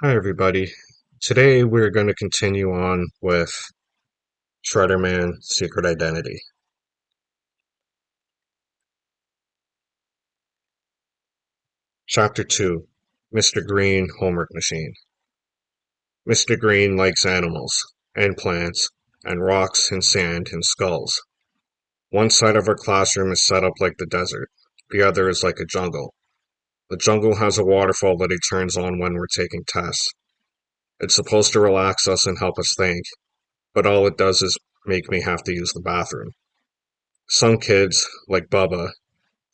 Hi, everybody. Today we're going to continue on with Shredderman Secret Identity. Chapter 2, Mr. Green Homework Machine. Mr. Green likes animals, and plants, and rocks and sand and skulls. One side of our classroom is set up like the desert, the other is like a jungle. The jungle has a waterfall that he turns on when we're taking tests. It's supposed to relax us and help us think, but all it does is make me have to use the bathroom. Some kids, like Bubba,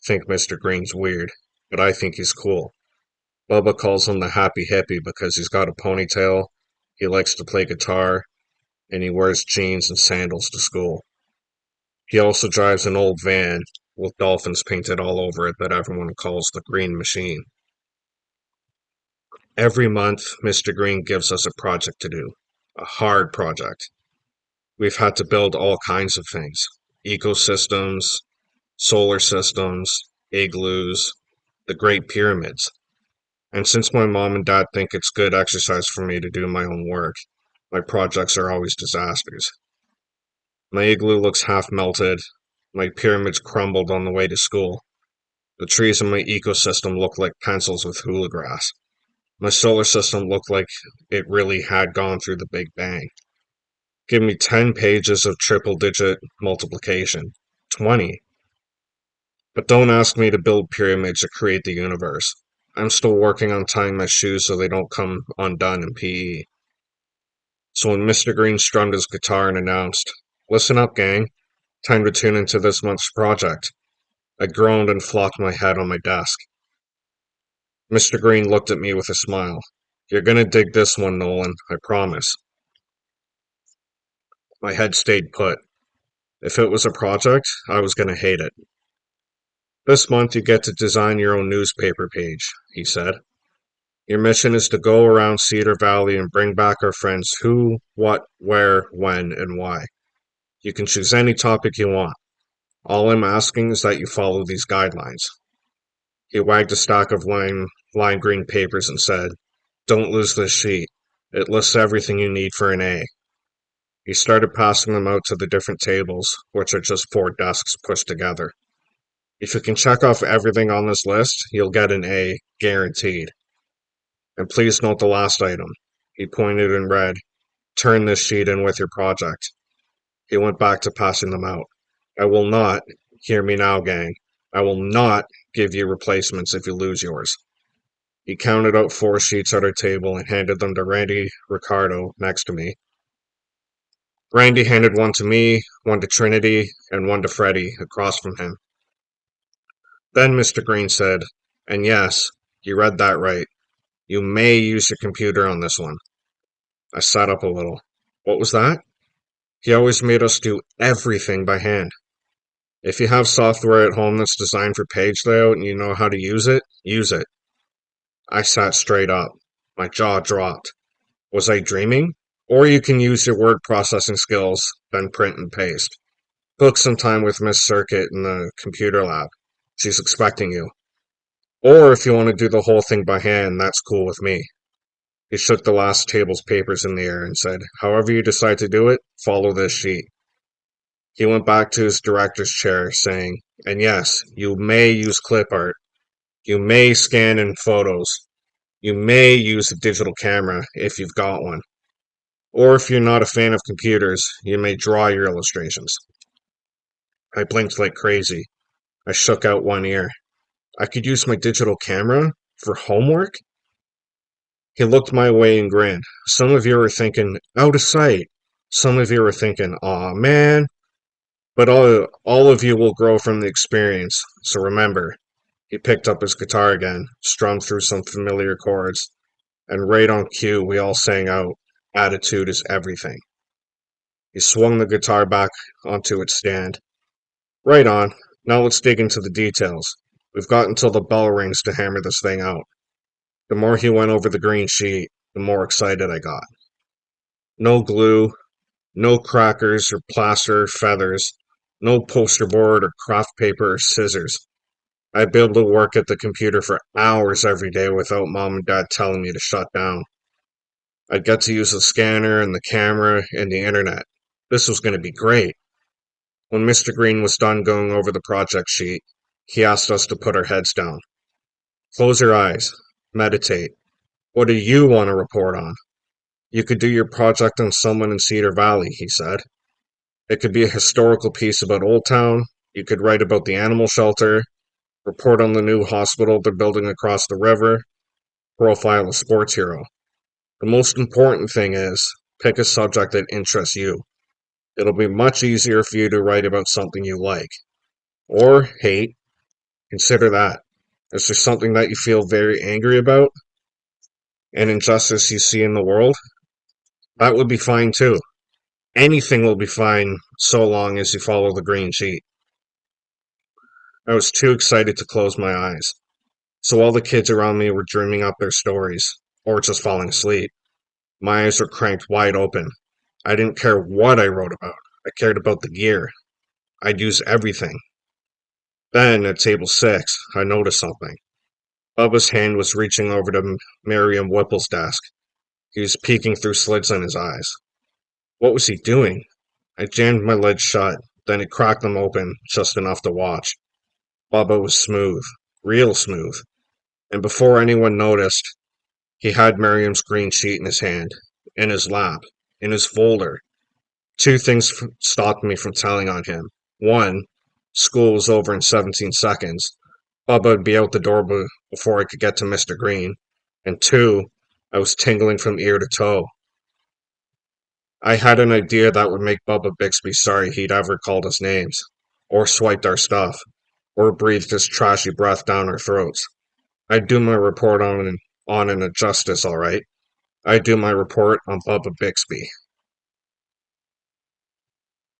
think Mr. Green's weird, but I think he's cool. Bubba calls him the happy hippie because he's got a ponytail, he likes to play guitar, and he wears jeans and sandals to school. He also drives an old van with dolphins painted all over it that everyone calls the Green Machine. Every month, Mr. Green gives us a project to do, a hard project. We've had to build all kinds of things: ecosystems, solar systems, igloos, the Great Pyramids. And since my mom and dad think it's good exercise for me to do my own work, my projects are always disasters. My igloo looks half melted, my pyramids crumbled on the way to school, the trees in my ecosystem look like pencils with hula grass. My solar system looked like it really had gone through the Big Bang. Give me 10 pages of triple digit multiplication. 20. But don't ask me to build pyramids or create the universe. I'm still working on tying my shoes so they don't come undone in PE. So when Mr. Green strummed his guitar and announced, "Listen up, gang, time to tune into this month's project," I groaned and flopped my head on my desk. Mr. Green looked at me with a smile. "You're gonna dig this one, Nolan, I promise." My head stayed put. If it was a project, I was gonna hate it. "This month you get to design your own newspaper page," he said. "Your mission is to go around Cedar Valley and bring back our friends who, what, where, when, and why. You can choose any topic you want. All I'm asking is that you follow these guidelines." He wagged a stack of lime green papers and said, "Don't lose this sheet. It lists everything you need for an A." He started passing them out to the different tables, which are just 4 desks pushed together. "If you can check off everything on this list, you'll get an A, guaranteed. And please note the last item." He pointed and read, "Turn this sheet in with your project." He went back to passing them out. "I will not, hear me now, gang, I will not give you replacements if you lose yours." He counted out 4 sheets at our table and handed them to Randy Ricardo next to me. Randy handed one to me, one to Trinity, and one to Freddie across from him. Then Mr. Green said, "And yes, you read that right. You may use your computer on this one." I sat up a little. What was that? He always made us do everything by hand. If you have software at home that's designed for page layout and you know how to use it, use it. I sat straight up. My jaw dropped. Was I dreaming? Or you can use your word processing skills, then print and paste. Book some time with Miss Circuit in the computer lab. She's expecting you. Or if you want to do the whole thing by hand, that's cool with me. He shook the last table's papers in the air and said, "However you decide to do it, follow this sheet." He went back to his director's chair, saying, "And yes, you may use clip art. You may scan in photos. You may use a digital camera if you've got one. Or if you're not a fan of computers, you may draw your illustrations." I blinked like crazy. I shook out one ear. I could use my digital camera for homework? He looked my way and grinned. Some of you are thinking, out of sight. Some of you are thinking, aw man. But all of you will grow from the experience. So remember, he picked up his guitar again, strummed through some familiar chords, and right on cue we all sang out, "Attitude is everything." He swung the guitar back onto its stand. "Right on. Now let's dig into the details. We've got until the bell rings to hammer this thing out." The more he went over the green sheet, the more excited I got. No glue, no crackers or plaster or feathers, no poster board or craft paper or scissors. I'd be able to work at the computer for hours every day without mom and dad telling me to shut down. I'd get to use the scanner and the camera and the internet. This was going to be great. When Mr. Green was done going over the project sheet, he asked us to put our heads down. Close your eyes. Meditate. What do you want to report on? You could do your project on someone in Cedar Valley, he said. It could be a historical piece about Old Town. You could write about the animal shelter, report on the new hospital they're building across the river, profile a sports hero. The most important thing is, pick a subject that interests you. It'll be much easier for you to write about something you like. Or hate. Consider that. Is there something that you feel very angry about? An injustice you see in the world? That would be fine too. Anything will be fine so long as you follow the green sheet. I was too excited to close my eyes, so all the kids around me were dreaming up their stories, or just falling asleep. My eyes were cranked wide open. I didn't care what I wrote about. I cared about the gear. I'd use everything. Then, at table 6, I noticed something. Bubba's hand was reaching over to Miriam Whipple's desk. He was peeking through slits in his eyes. What was he doing? I jammed my lids shut, then he cracked them open just enough to watch. Bubba was smooth, real smooth, and before anyone noticed, he had Miriam's green sheet in his hand, in his lap, in his folder. Two things stopped me from telling on him. One, school was over in 17 seconds. Bubba would be out the door before I could get to Mr. Green. And two, I was tingling from ear to toe. I had an idea that would make Bubba Bixby sorry he'd ever called us names, or swiped our stuff, or breathed his trashy breath down our throats. I'd do my report on an injustice, all right. I'd do my report on Bubba Bixby.